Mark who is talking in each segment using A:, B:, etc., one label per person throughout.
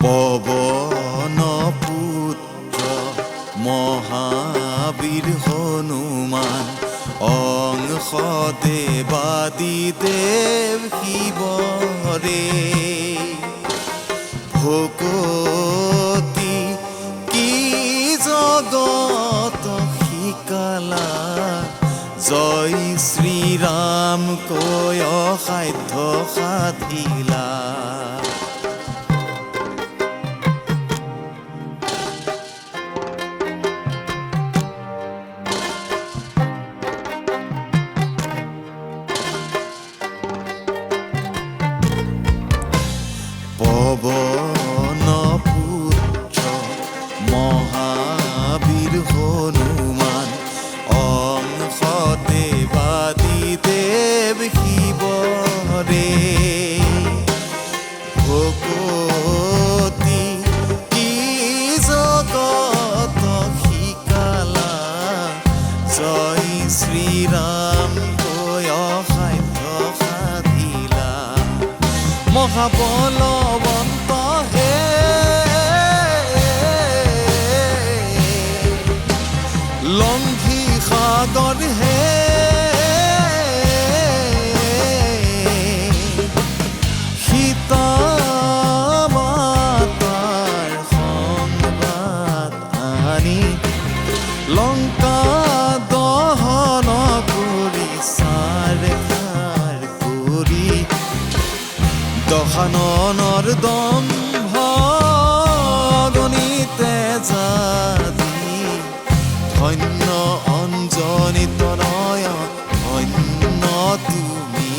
A: পৱন পুত্ৰ মহাবীৰ হনুমান অংশ দেৱাদি দেৱ শিৱৰে ভকতি কি জগত শিকালা জয় শ্ৰীৰাম কৈ অসাধ্য সাধিলা। পৱন পুত্ৰ মহাবীৰ হনুমান অংশ দেৱাদি দেৱ শিৱৰে ভকতি কি জগত শিকালা জয় শ্ৰীৰাম কৈ অসাধ্য সাধিলা। মহাবলৱন্ত হে লংঘি সাগৰ হে সীতা মাতাৰ সংবাদ আনি লংকা দহন কৰি চাৰ খাৰ কৰি দশাননৰ দম্ভ গণিতে জাতি ধন্য অঞ্জনী তনয় ধন্য তুমি।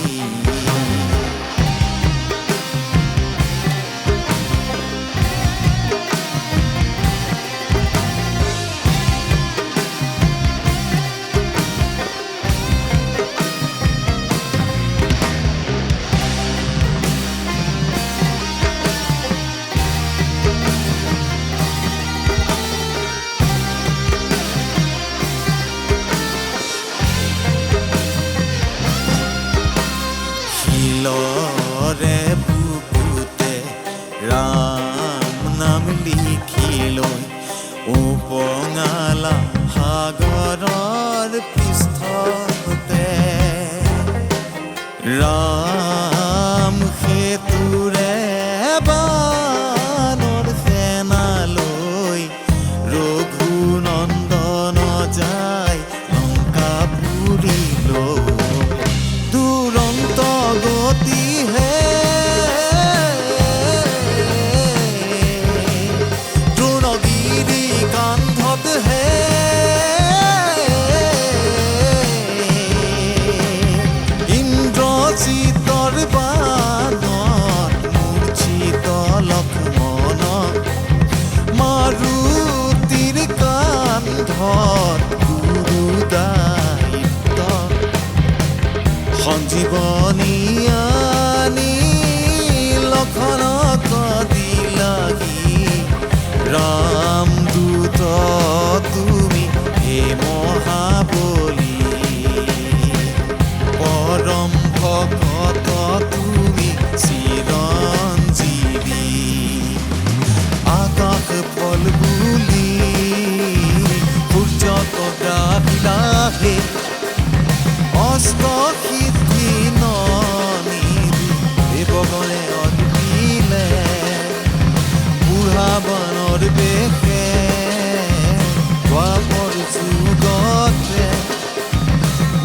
A: শিলৰে বুকুতে ৰাম নাম লিখি লৈ উপঙালা সাগৰৰ পৃষ্ঠতে ৰাম সেতুৰে বানৰ সেনালৈ ৰঘুনন্দন যায় লংকাপুৰীলৈ দুৰন্ত গতি হে দ্ৰোণগিৰি কান্ধত হে ইন্দ্ৰজিতৰ বানত মূৰ্ছিত লক্ষ্মণ মাৰুতিৰ কান্ধত গুৰুদায়িত্ব সঞ্জীৱনী আনি লক্ষণক দিলাহি ৰামদূত তুমি হে মহাবলী পৰম ভকত তুমি চিৰঞ্জীৱী আকাশ ফল বুলি সূৰ্যক গাবিলাহে অস্ত সিদ্ধি ননিধি দেৱগণে অদিলে বুঢ়া বানৰ বেশে দ্বাপৰ যুগতে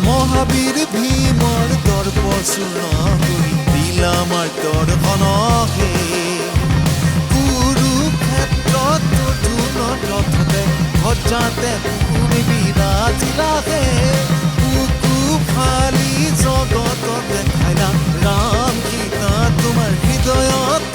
A: মহাবীৰ ভীমৰ দৰ্প চূৰ্ণ কৰি দিলা মাৰ দৰ্শনহে কুৰুক্ষেত্ৰত অৰ্জুনৰ ৰথতে সজ্জাতে তুমি বিৰাজিলাহে ফালি জগত দেখাইলা ৰাম সীতা তোমাৰ হৃদয়ত